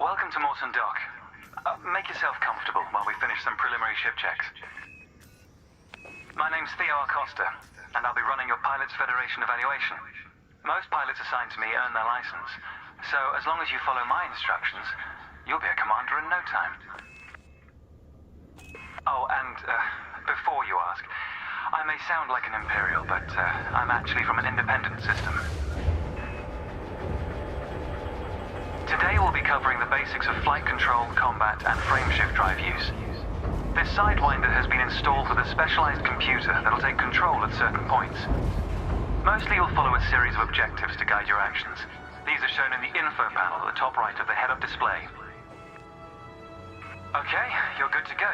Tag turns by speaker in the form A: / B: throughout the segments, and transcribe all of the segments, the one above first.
A: Welcome to Morton Dock. Make yourself comfortable while we finish some preliminary ship checks. My name's Theo Acosta, and I'll be running your Pilots Federation evaluation. Most pilots assigned to me earn their license, so as long as you follow my instructions, you'll be a commander in no time. Oh, and before you ask, I may sound like an Imperial, but I'm actually from an independent system. Today we'll be covering the basics of flight control, combat, and frameshift drive use. This Sidewinder has been installed with a specialized computer that'll take control at certain points. Mostly you'll follow a series of objectives to guide your actions. These are shown in the info panel at the top right of the head-up display. Okay, you're good to go.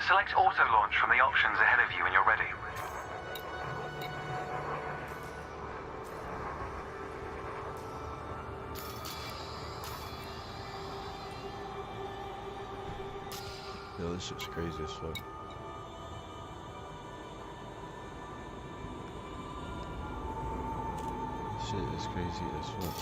A: Select auto launch from the options ahead of you when you're ready.
B: Yo, this shit's crazy as fuck. Shit is crazy as fuck.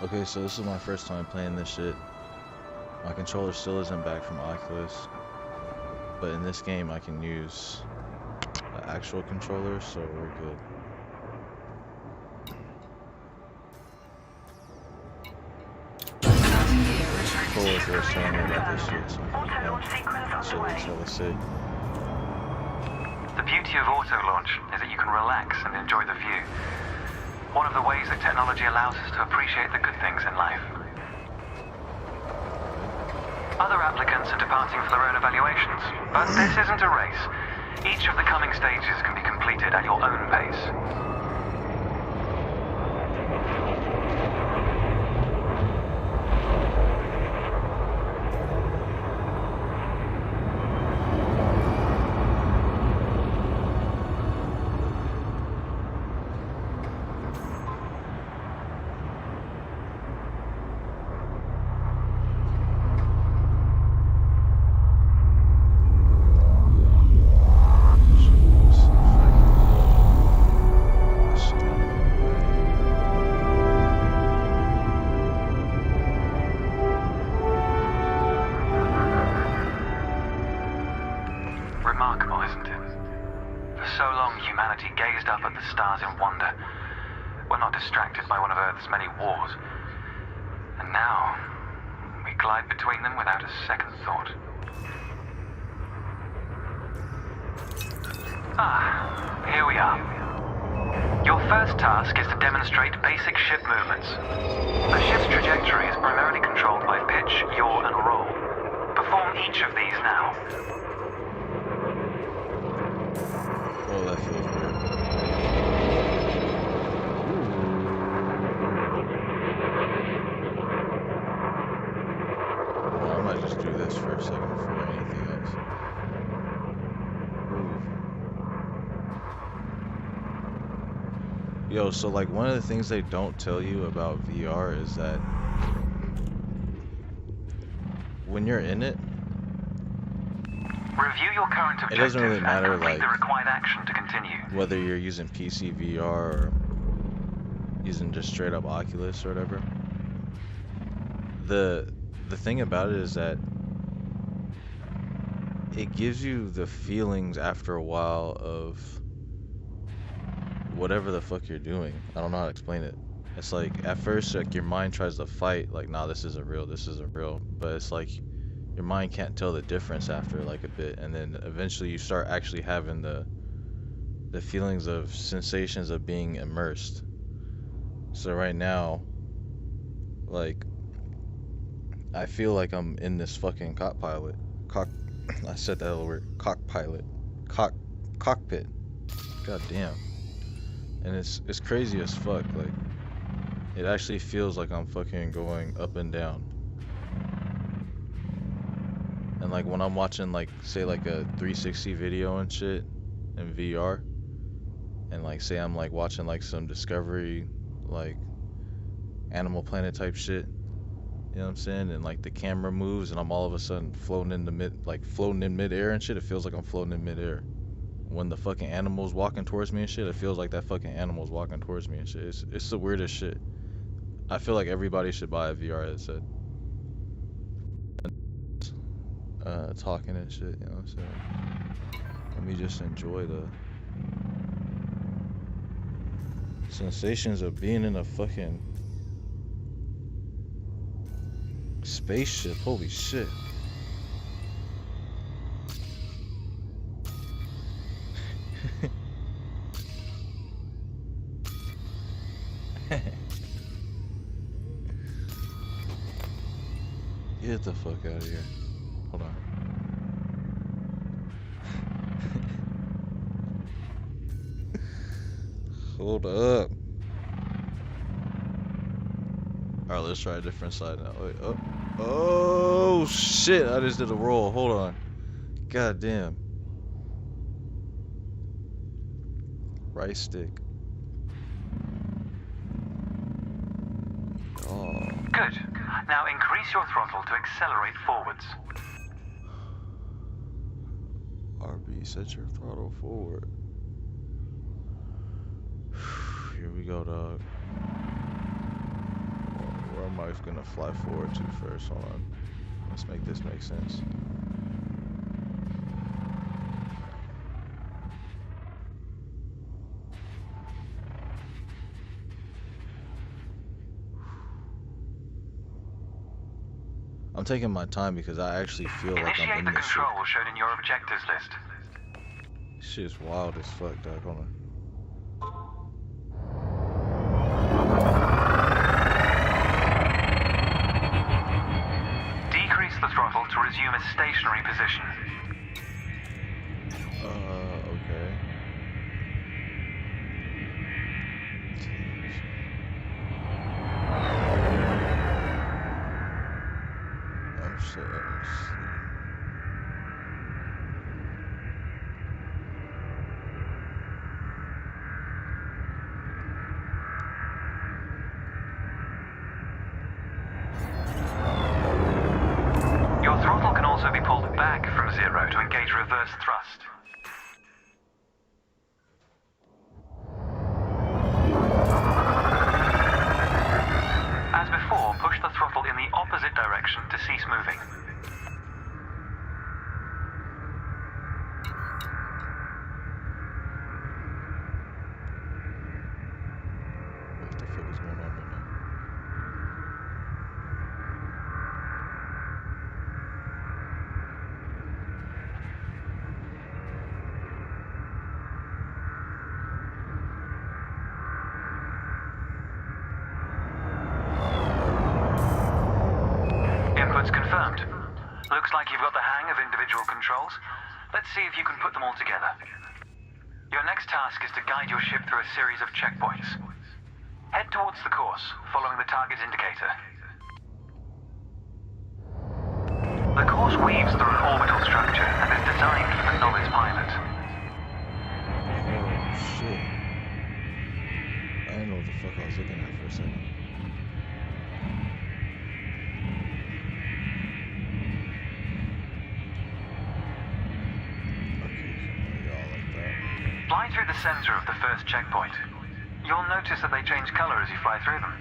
B: Okay, so this is my first time playing this shit. My controller still isn't back from Oculus, but in this game I can use an actual controller, so we're good. Coworker was telling me about this shit, so looks hella sick.
A: The beauty of auto launch is that you can relax and enjoy the view. One of the ways that technology allows us to appreciate the good things in life. Other applicants are departing for their own evaluations, but this isn't a race. Each of the coming stages can be completed at your own pace. Remarkable, isn't it? For so long, humanity gazed up at the stars in wonder. We're not distracted by one of Earth's many wars. And now, we glide between them without a second thought. Ah, here we are. Your first task is to demonstrate basic ship movements. A ship's trajectory is primarily controlled by pitch, yaw, and roll. Perform each of these now.
B: Oh, that feels weird. Well, I might just do this for a second before anything else. Yo, so like one of the things they don't tell you about VR is that when you're in it,
A: Review your current objective
B: it doesn't really matter
A: and complete
B: like
A: the required action to continue.
B: whether you're using PC VR or using just straight up Oculus or whatever. The thing about it is that it gives you the feelings after a while of whatever the fuck you're doing. I don't know how to explain it. It's like at first like your mind tries to fight like, nah, this isn't real, but it's like your mind can't tell the difference after like a bit, and then eventually you start actually having the feelings of sensations of being immersed. So right now, like, I feel like I'm in this fucking cockpit. I said that other word. Cockpit. Cockpit. God damn. And it's crazy as fuck. Like, it actually feels like I'm fucking going up and down. And like when I'm watching like say like a 360 video and shit in VR, and like say I'm like watching like some Discovery, like Animal Planet type shit, you know what I'm saying? And like the camera moves and I'm all of a sudden floating in midair and shit. It feels like I'm floating in midair. when the fucking animal's walking towards me and shit, it feels like that fucking animal's walking towards me and shit. It's the weirdest shit. I feel like everybody should buy a VR headset. Talking and shit, you know what I'm saying? Let me just enjoy the sensations of being in a fucking spaceship. Holy shit. Get the fuck out of here. Hold on. Hold up. Alright, let's try a different side now. Wait, oh. Oh shit, I just did a roll. Hold on. God damn. Right stick. Oh.
A: Good. Now increase your throttle to accelerate forwards.
B: RB, set your throttle forward. Here we go, dog. Where am I gonna fly forward to first? Hold on. Let's make this make sense. I'm taking my time because I actually feel like I'm in
A: Initiate the
B: this shit.
A: control shown in your objectives list.
B: Shit's wild as fuck, dog. Hold on.
A: Decrease the throttle to resume a stationary position.
B: Okay. Oh shit, let's see.
A: Your throttle can also be pulled back from 0 to engage reverse thrust. As before, push the throttle in the opposite direction to cease moving.
B: What the fuck is going on right now?
A: Inputs confirmed. Looks like you've got the hang of individual controls. Let's see if you can put them all together. Your next task is to guide your ship through a series of checkpoints. Head towards the course, following the target indicator. The course weaves through an orbital structure and is designed for the novice pilot.
B: Oh shit. I didn't know what the fuck I was looking at for a second.
A: Fly through the center of the first checkpoint. You'll notice that they change color as you fly through them.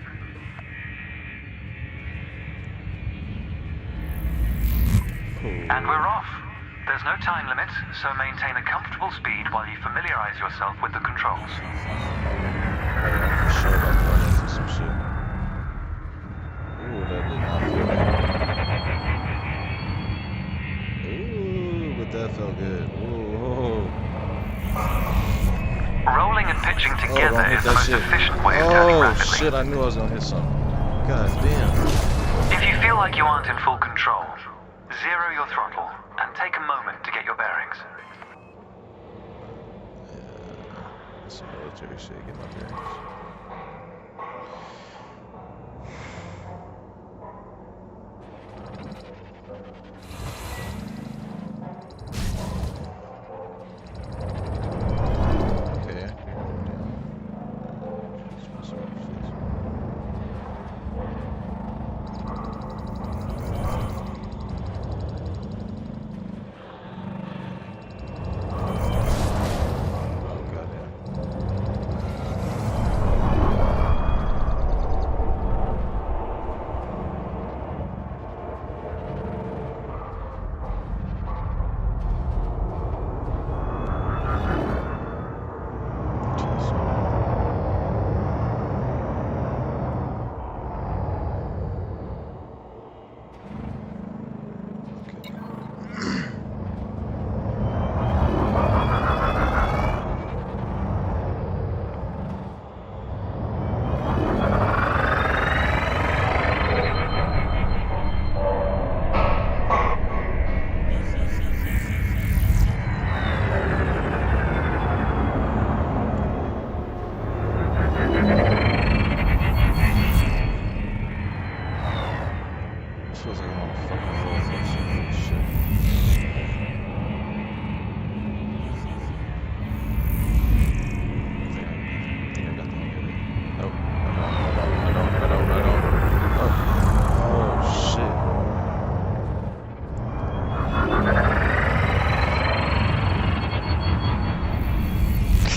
A: And we're off. There's no time limit, so maintain a comfortable speed while you familiarize yourself with the controls.
B: For sure about to run into some shit. Ooh, that did not feel good. Ooh, but that felt good. Ooh.
A: Rolling and pitching
B: Oh,
A: together
B: don't hit
A: is the
B: that
A: most
B: shit.
A: efficient way of turning
B: Oh
A: rapidly.
B: shit, I knew I was gonna hit something. God damn.
A: If you feel like you aren't in full control, zero your throttle and take a moment to get your bearings.
B: Yeah, some military shit, get my bearings. Okay.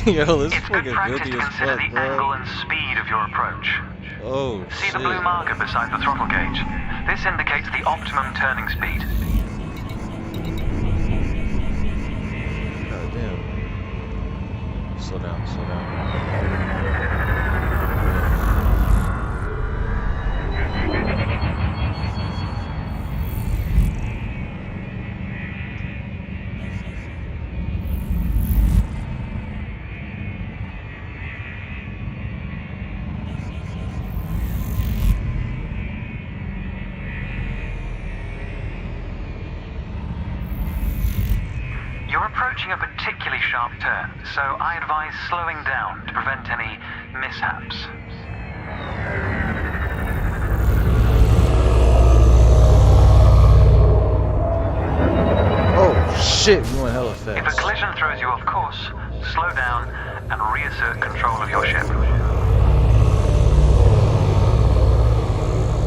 B: Yo, this
A: It's good
B: fucking
A: practice
B: filthy
A: to
B: as
A: consider
B: fuck,
A: the
B: bro.
A: angle and speed of your approach.
B: Oh,
A: See
B: shit.
A: the blue marker beside the throttle gauge? This indicates the optimum turning speed.
B: God damn. Slow down, slow down.
A: You're approaching a particularly sharp turn, so I advise slowing down to prevent any mishaps.
B: Oh, shit, we went hella
A: If a
B: fast.
A: collision throws you off course, slow down and reassert control of your ship.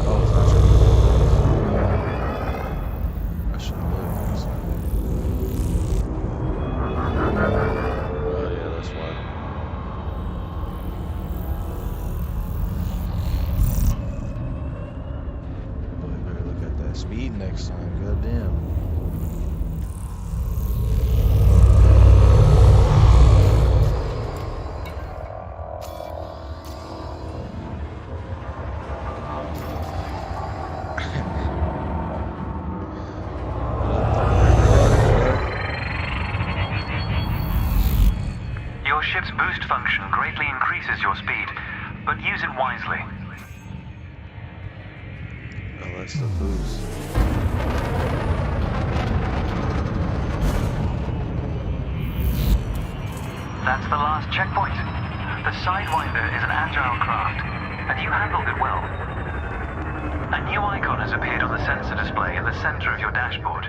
B: Oh, it's not true. I should have looked. Oh, yeah, that's why. Boy, better look at that speed next time. Goddamn.
A: Your ship's boost function greatly increases your speed, but use it wisely.
B: Oh, that's the boost.
A: That's the last checkpoint. The Sidewinder is an agile craft, and you handled it well. A new icon has appeared on the sensor display in the center of your dashboard.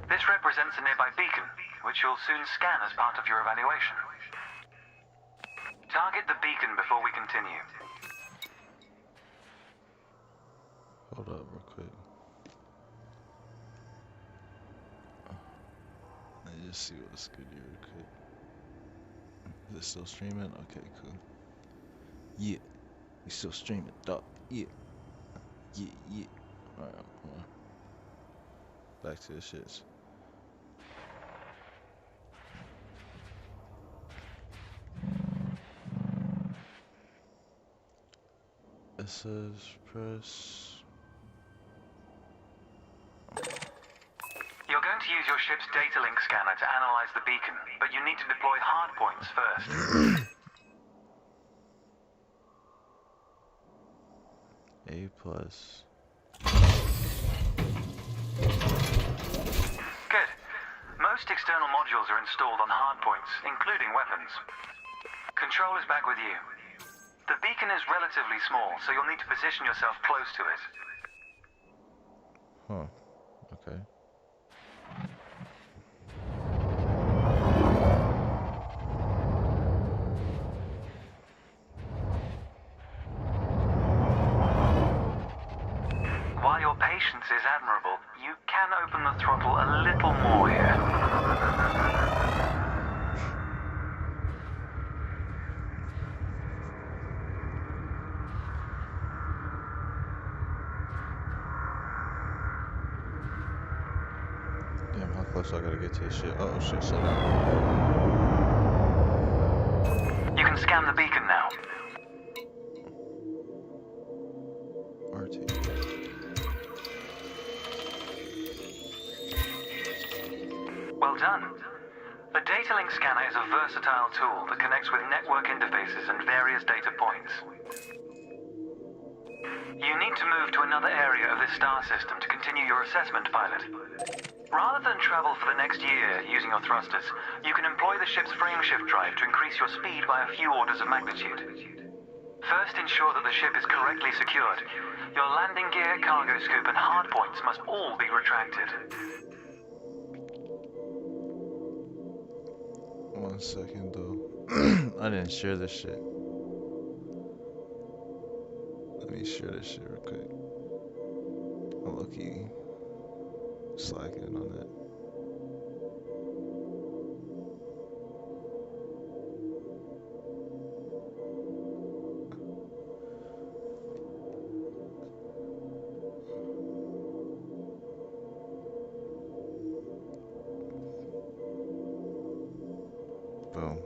A: This represents a nearby beacon, which you'll soon scan as part of your evaluation. Target the beacon before we continue.
B: Hold up real quick. Let me just see what's good here real quick. Is it still streaming? Okay, cool. Yeah. We still streaming, dog. Yeah. Yeah, yeah. Alright, hold on. Back to the shits. It says press.
A: You're going to use your ship's data link scanner to analyze the beacon, but you need to deploy hardpoints first.
B: A plus.
A: Good. Most external modules are installed on hardpoints, including weapons. Control is back with you. The beacon is relatively small, so you'll need to position yourself close to it.
B: Huh. Okay.
A: While your patience is admirable, you can open the throttle a little more here.
B: Damn, how close I gotta get to this shit? Oh shit, slow down.
A: You can scan the beacon now.
B: RT.
A: Well done. The data link scanner is a versatile tool that connects with network interfaces and various data points. You need to move to another area of this star system to continue your assessment, pilot. Rather than travel for the next year using your thrusters, you can employ the ship's frameshift drive to increase your speed by a few orders of magnitude. First, ensure that the ship is correctly secured. Your landing gear, cargo scoop, and hardpoints must all be retracted.
B: 1 second though. I didn't share this shit. Let me share this shit real quick. I'm low-key slacking on that. Boom.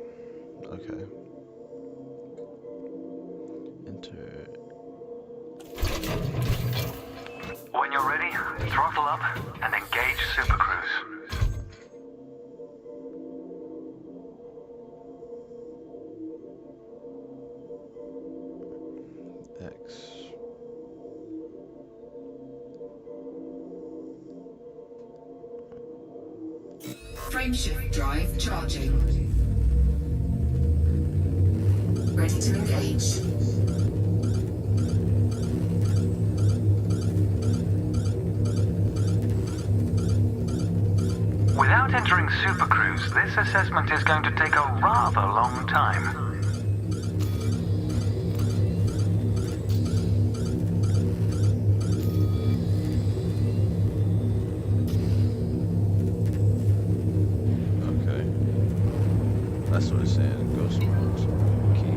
B: Okay. Enter.
A: When you're ready, throttle up and engage Super Cruise.
B: X.
C: Frameshift drive charging. Ready to engage.
A: Without entering Super Cruise, this assessment is going to take a rather long time.
B: Okay. That's what it's saying. Ghost mode. Key.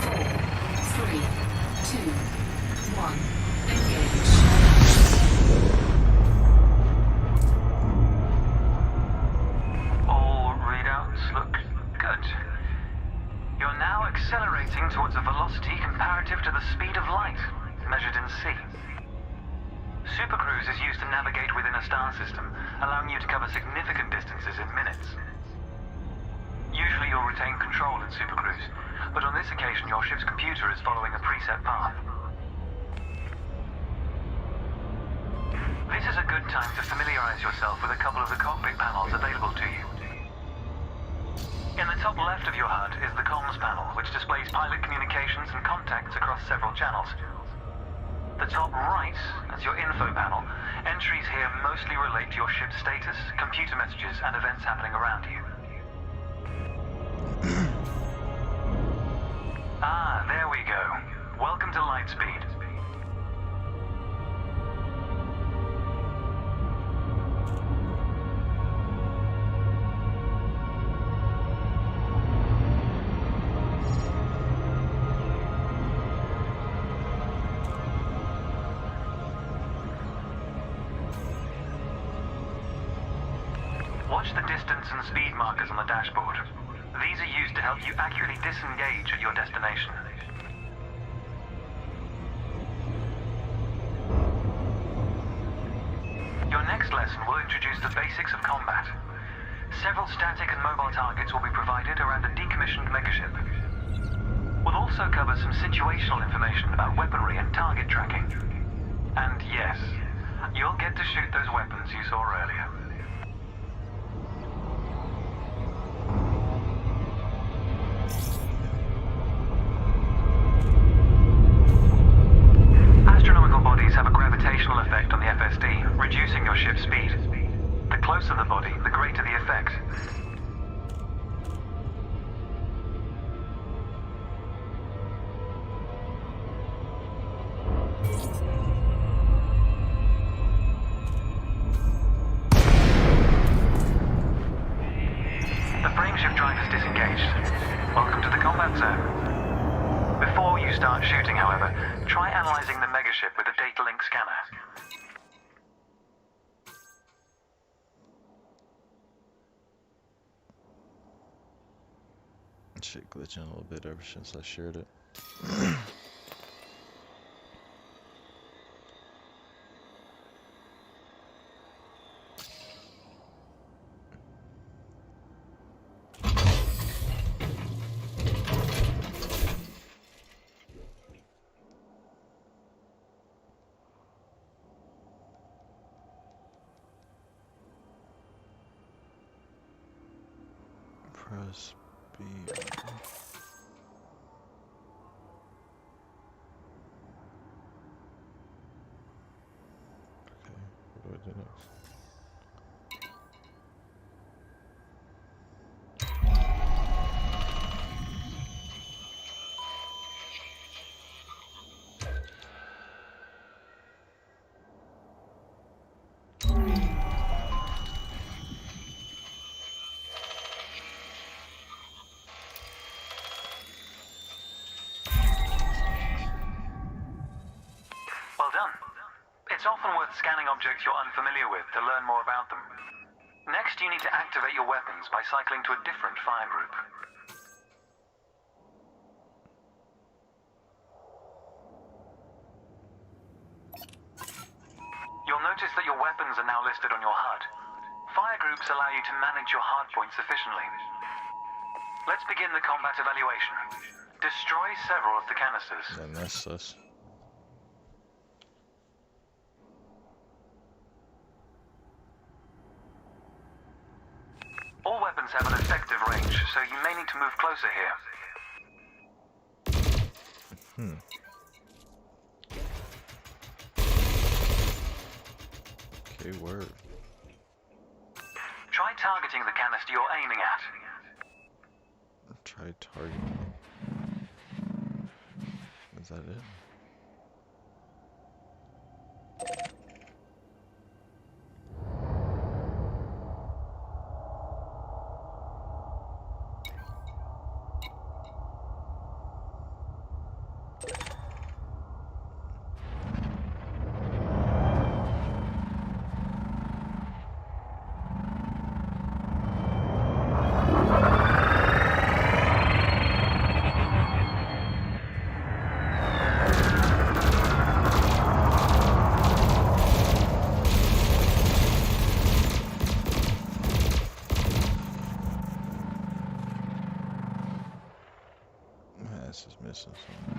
C: 4, 3, 2, 1. Engage.
A: All readouts look good. You're now accelerating towards a velocity comparative to the speed of light, measured in c. Super Cruise is used to navigate within a star system, allowing you to cover significant distances in minutes. Usually you'll retain control in Super Cruise, but on this occasion your ship's computer is following a preset path. This is a good time to familiarize yourself with a couple of the cockpit panels available to you. In the top left of your HUD is the comms panel, which displays pilot communications and contacts across several channels. The top right is your info panel. Entries here mostly relate to your ship's status, computer messages, and events happening around you. Ah, there we go. Welcome to Lightspeed. Watch the distance and speed markers on the dashboard. These are used to help you accurately disengage at your destination. Your next lesson will introduce the basics of combat. Several static and mobile targets will be provided around a decommissioned megaship. We'll also cover some situational information about weaponry and target tracking. And yes, you'll get to shoot those weapons you saw earlier. Astronomical bodies have a gravitational effect on the FSD, reducing your ship's speed. The closer the body, the greater the effect. The frameshift drive is disengaged. Welcome to the combat zone. Before you start shooting, however, try analyzing the megaship with a data link scanner.
B: Shit glitching a little bit ever since I shared it. Press B. Okay, what do I do next?
A: Well done. It's off often worth scanning objects you're unfamiliar with to learn more about them. Next, you need to activate your weapons by cycling to a different fire group. You'll notice that your weapons are now listed on your HUD. Fire groups allow you to manage your hard points efficiently. Let's begin the combat evaluation. Destroy several of the canisters.
B: And that's us.
A: All weapons have an effective range, so you may need to move closer here.
B: Okay, word.
A: Try targeting the canister you're aiming at.
B: Try targeting. Is that it? This is missing something.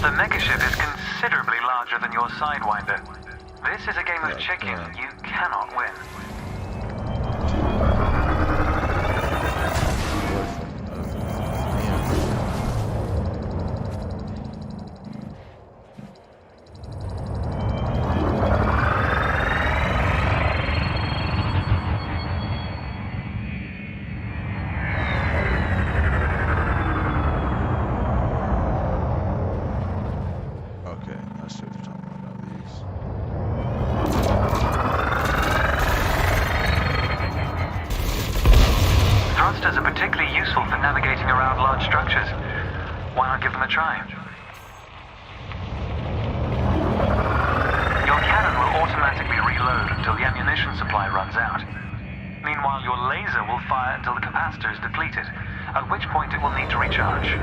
A: The megaship is considerably larger than your Sidewinder. This is a game of chicken you cannot win.
B: Okay, I see what you're talking about now. These.
A: Thrusters are particularly useful for navigating around large structures. Why not give them a try? Your cannon will automatically reload until the ammunition supply runs out. Meanwhile, your laser will fire until the capacitor is depleted, at which point it will need to recharge.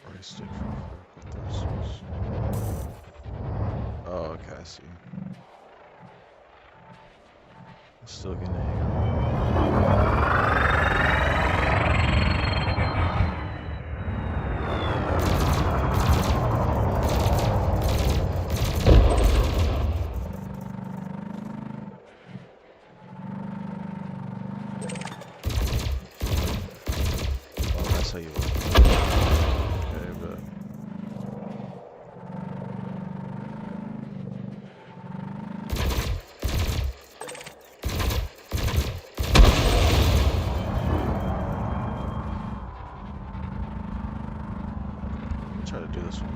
B: Right stick for vertical thrusters. Oh, okay, I see. I'm still getting a hang of Oh, that's how you work. Okay, but let me try to do this one.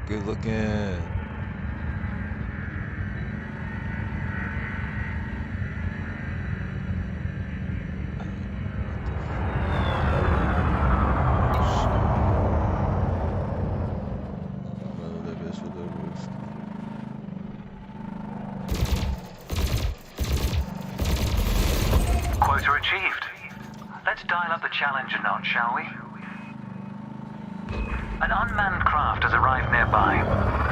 B: Good looking.
A: Quota achieved. Let's dial up the challenge a notch, shall we? An unmanned craft has arrived nearby.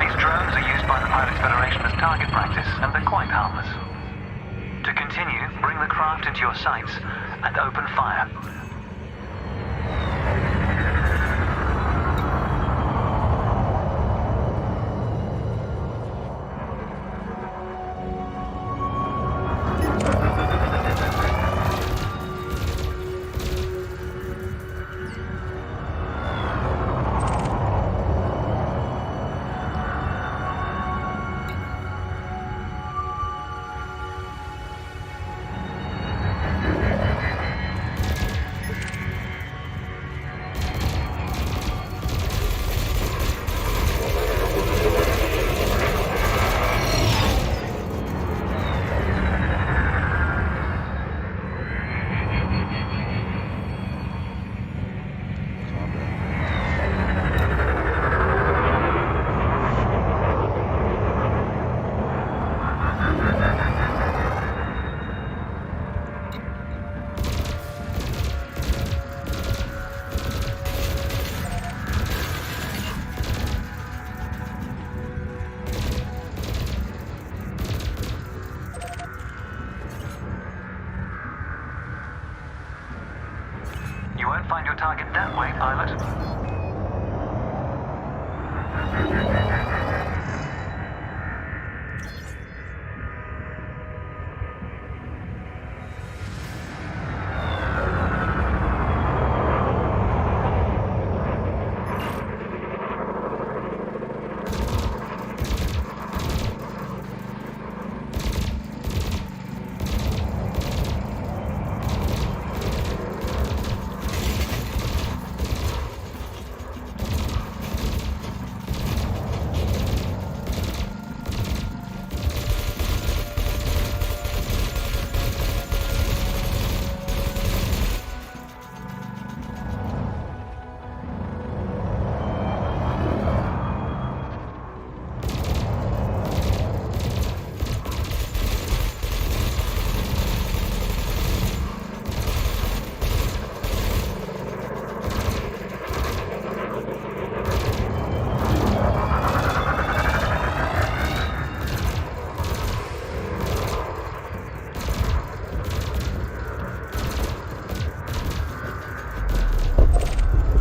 A: These drones are used by the Pilots Federation as target practice, and they're quite harmless. To continue, bring the craft into your sights and open fire. You won't find your target that way, pilot.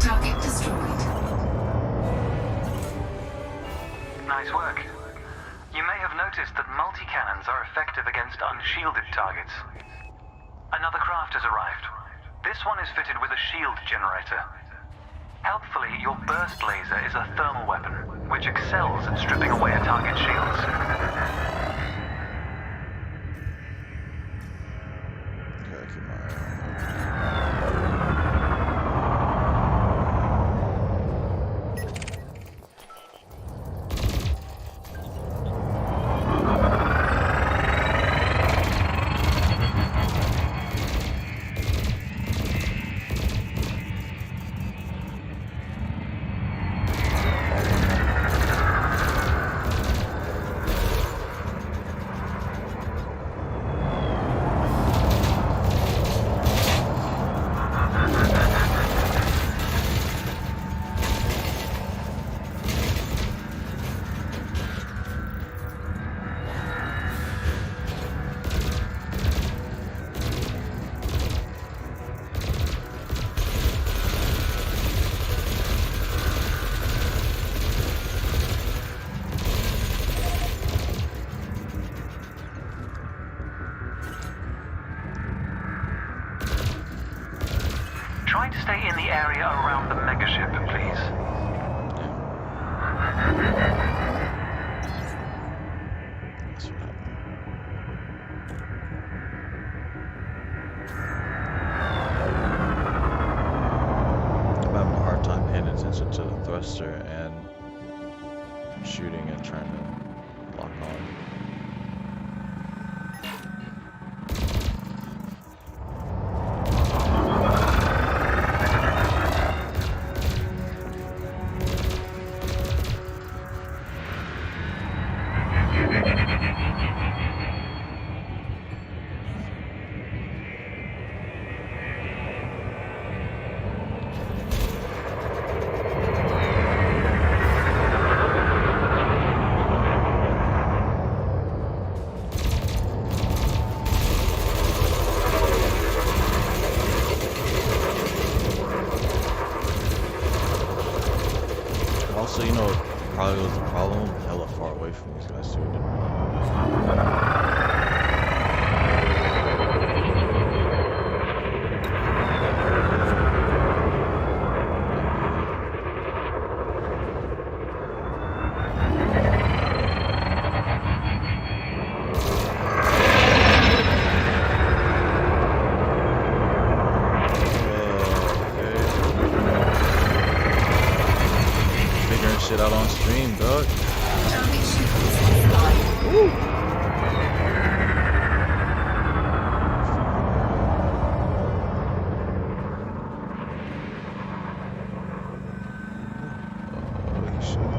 C: Target destroyed.
A: Nice work. You may have noticed that multi-cannons are effective against unshielded targets. Another craft has arrived. This one is fitted with a shield generator. Helpfully, your burst laser is a thermal weapon, which excels at stripping away a target's shields.
B: Gotta keep my eye on that.
A: Try to stay in the area around the megaship, please.
B: That's what happened. I'm having a hard time paying attention to the thruster and shooting and trying to lock on. Also, you know, probably was the problem. Hella far away from these guys too. Didn't realize. Figuring shit out on stream, dog.
C: Target shields offline.
B: Holy shit.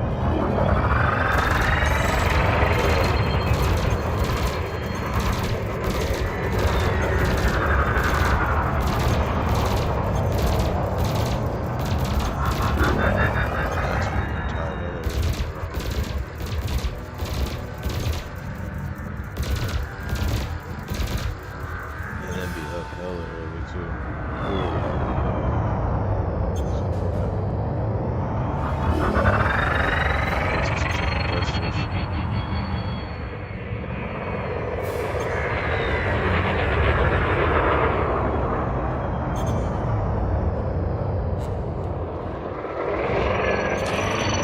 B: That's fucking tired already. And then be up hella early too. That's just impressive.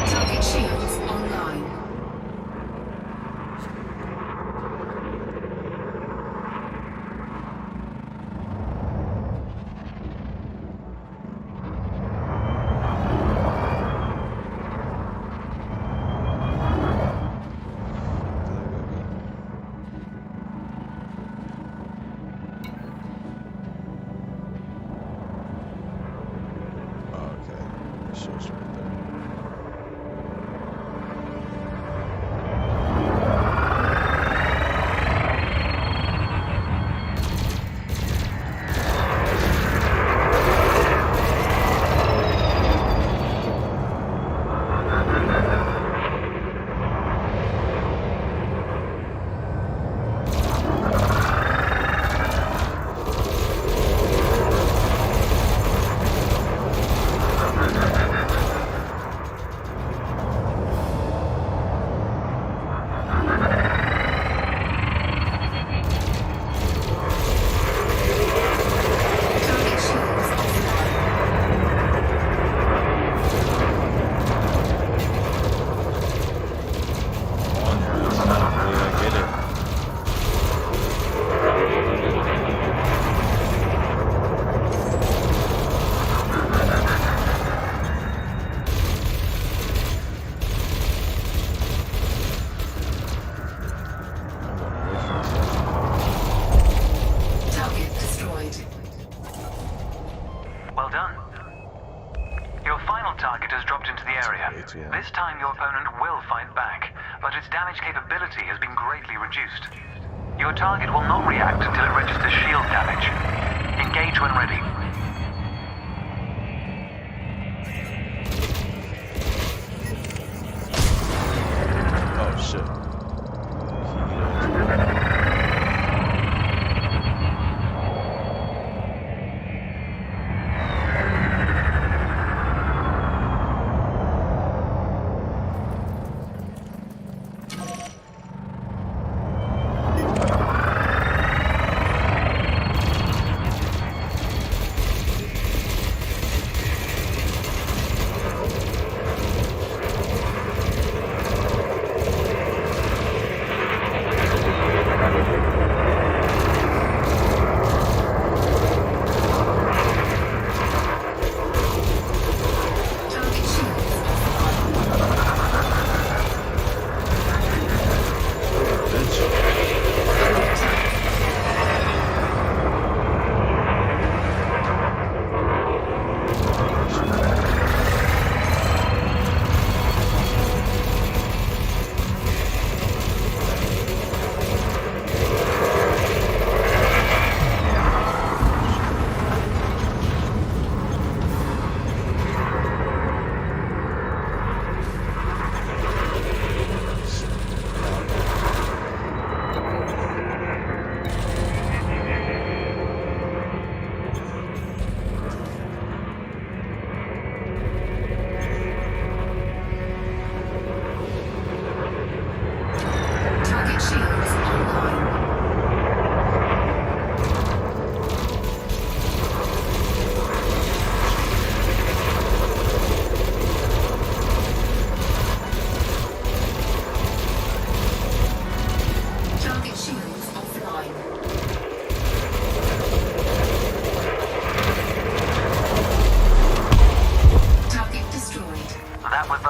C: Target shields online.
B: Oh, okay. That show's right there.
C: Target shields offline.
B: On your ass. I get it. I'm going away from this actually.
C: Target destroyed.
A: Well done. Your final target has dropped into the area.
B: Way too long.
A: This time your opponent will fight back, but its damage capability has been greatly reduced. Your target will not react until it registers shield damage. Engage when ready.
B: Oh shit.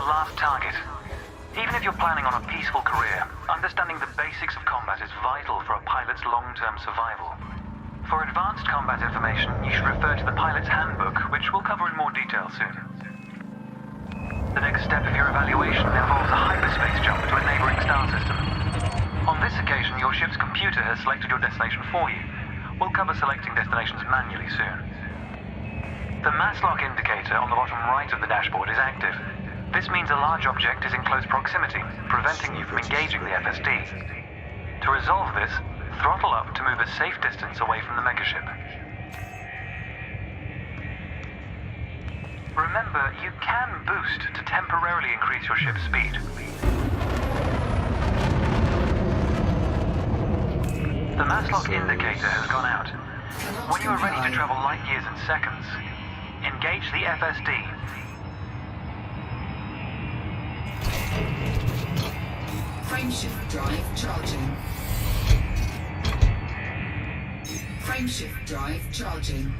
A: the last target. Even if you're planning on a peaceful career, understanding the basics of combat is vital for a pilot's long-term survival. For advanced combat information, you should refer to the pilot's handbook, which we'll cover in more detail soon. The next step of your evaluation involves a hyperspace jump to a neighboring star system. On this occasion, your ship's computer has selected your destination for you. We'll cover selecting destinations manually soon. The mass lock indicator on the bottom right of the dashboard is active. This means a large object is in close proximity, preventing you from engaging the FSD. To resolve this, throttle up to move a safe distance away from the megaship. Remember, you can boost to temporarily increase your ship's speed. The mass lock indicator has gone out. When you are ready to travel light years in seconds, engage the FSD.
C: Frameshift drive charging. Frameshift drive charging.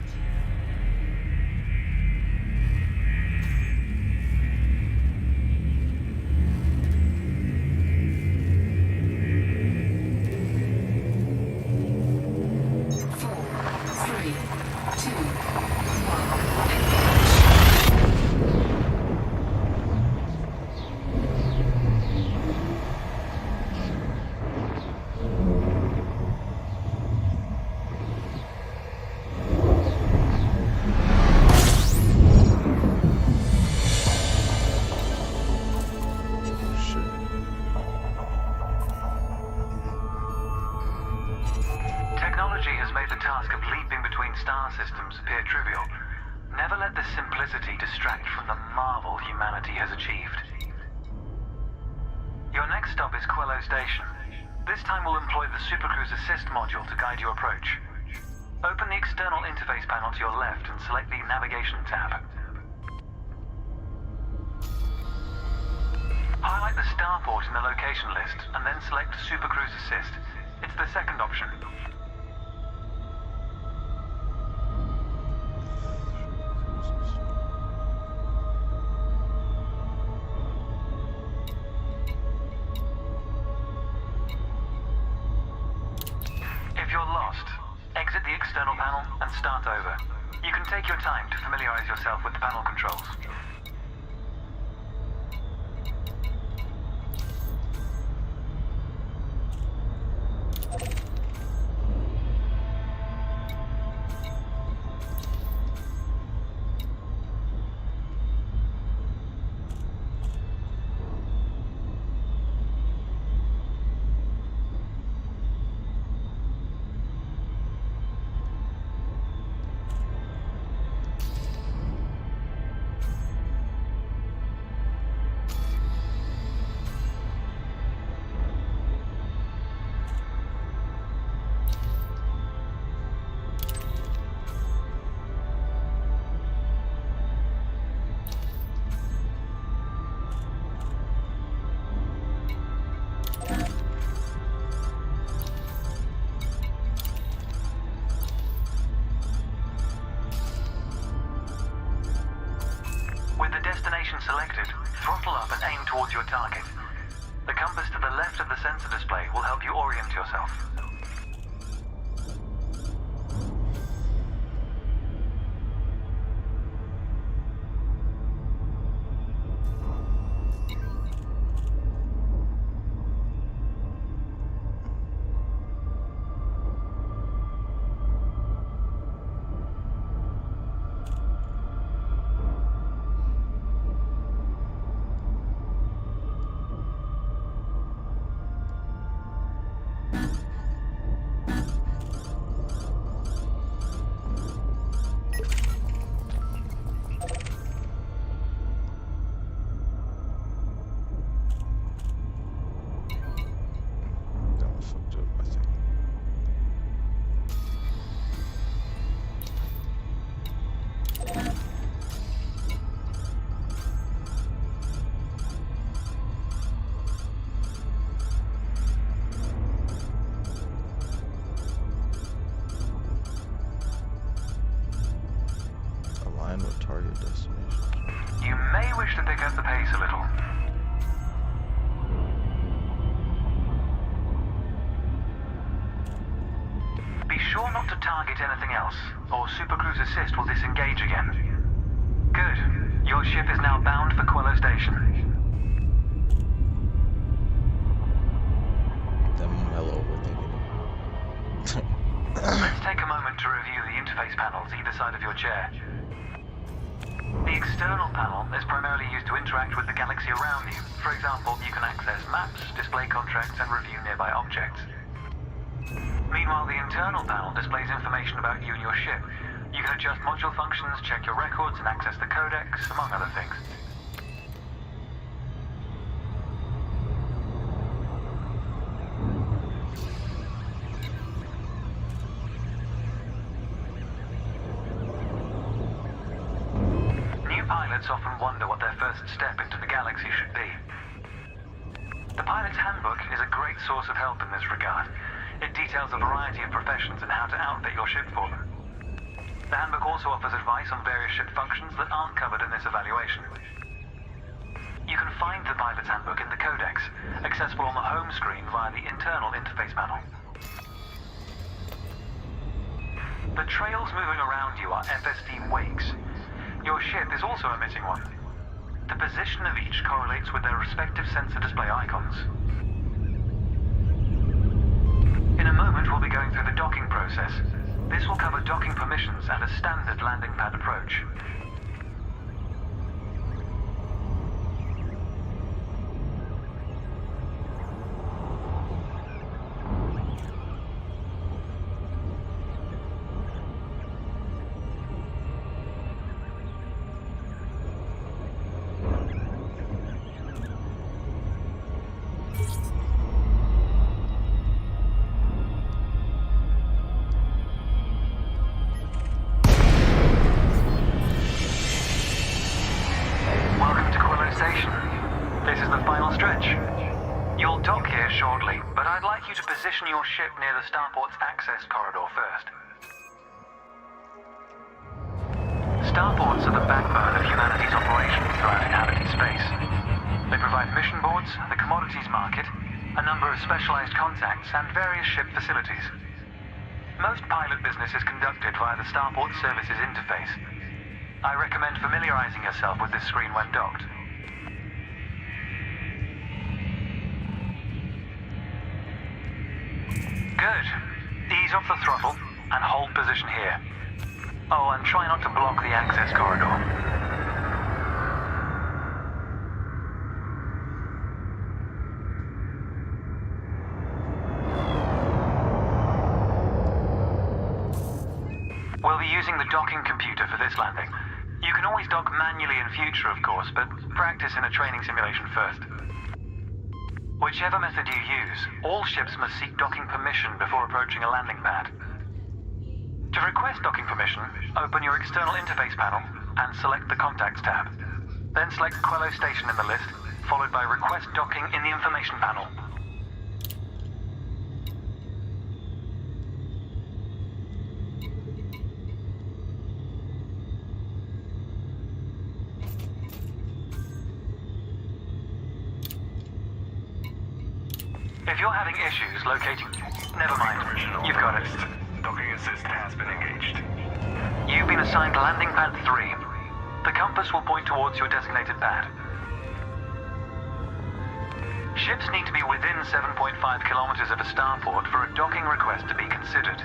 A: Systems appear trivial. Never let this simplicity distract from the marvel humanity has achieved. Your next stop is Quello Station. This time we'll employ the Supercruise Assist module to guide your approach. Open the external interface panel to your left and select the Navigation tab. Highlight the starport in the location list and then select Supercruise Assist. It's the second option. Exit the external panel and start over. You can take your time to familiarize yourself with the panel controls. Selected, throttle up and aim towards your target. The compass to the left of the sensor display will help you orient yourself.
B: With target destination.
A: You may wish to pick up the pace a little. sure not to target anything else, or Supercruise Assist will disengage again. Good. Your ship is now bound for Quello Station.
B: Hella overthinking.
A: Let's take a moment to review the interface panels either side of your chair. The external panel is primarily used to interact with the galaxy around you. For example, you can access maps, display contracts, and review nearby objects. Meanwhile, the internal panel displays information about you and your ship. You can adjust module functions, check your records, and access the codex, among other things. Pilots often wonder what their first step into the galaxy should be. The Pilot's Handbook is a great source of help in this regard. It details a variety of professions and how to outfit your ship for them. The handbook also offers advice on various ship functions that aren't covered in this evaluation. You can find the Pilot's Handbook in the Codex, accessible on the home screen via the internal interface panel. The trails moving around you are FSD wakes. Your ship is also emitting one. The position of each correlates with their respective sensor display icons. In a moment, we'll be going through the docking process. This will cover docking permissions and a standard landing pad approach. Position your ship near the starport's access corridor first. Starports are the backbone of humanity's operations throughout inhabited space. They provide mission boards, the commodities market, a number of specialized contacts, and various ship facilities. Most pilot business is conducted via the Starport Services interface. I recommend familiarizing yourself with this screen when docked. Good. Ease off the throttle and hold position here. Oh, and try not to block the access corridor. We'll be using the docking computer for this landing. You can always dock manually in future, of course, but practice in a training simulation first. Whichever method you use, all ships must seek docking permission before approaching a landing pad. To request docking permission, open your external interface panel and select the Contacts tab. Then select Quello Station in the list, followed by Request Docking in the information panel. If you're having issues locating... Never mind. You've got it.
D: Docking assist has been engaged.
A: You've been assigned landing pad 3. The compass will point towards your designated pad. Ships need to be within 7.5 kilometers of a starport for a docking request to be considered.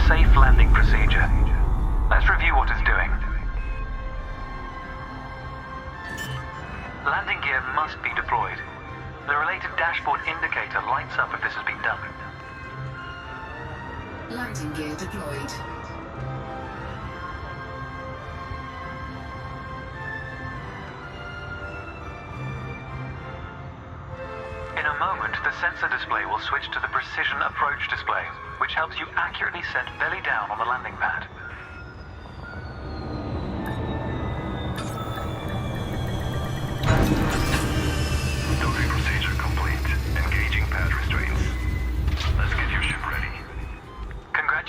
A: Safe landing procedure. Let's review what it's doing. Landing gear must be deployed. The related dashboard indicator lights up if this has been done.
C: Landing gear deployed.
A: In a moment, the sensor display will switch to the precision approach display, which helps you accurately set belly down on the landing pad.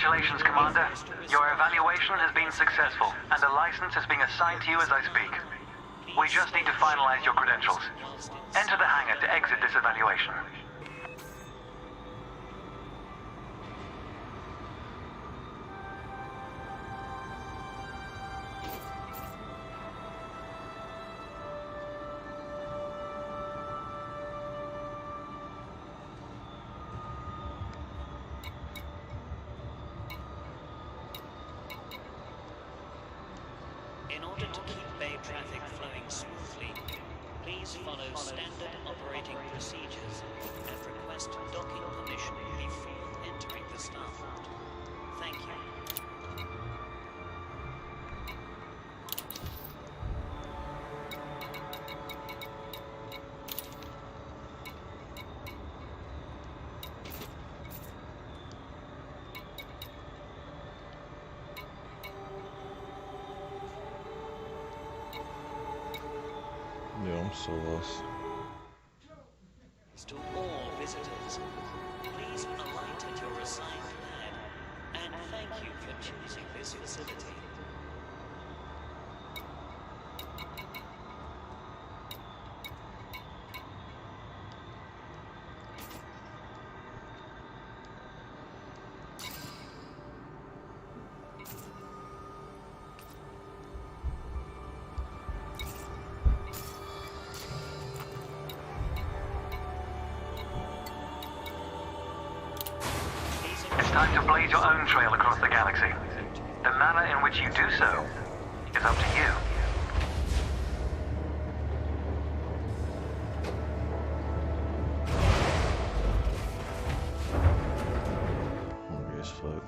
A: Congratulations, Commander. Your evaluation has been successful, and a license is being assigned to you as I speak. We just need to finalize your credentials. Enter the hangar to exit this evaluation.
E: In order to keep bay traffic flowing smoothly, please follow standard operating procedures and request docking permission before entering the starport. Thank you.
B: Yeah, I'm so lost.
E: To all visitors, please alight at your assigned pad, and thank you for choosing this facility.
A: It's time to blaze your own trail across the galaxy. The manner in which you do so is up to you.
B: Hungry as fuck.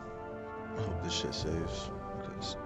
B: I hope this shit saves. Because...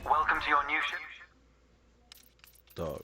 A: Welcome to your new ship.
B: Dog.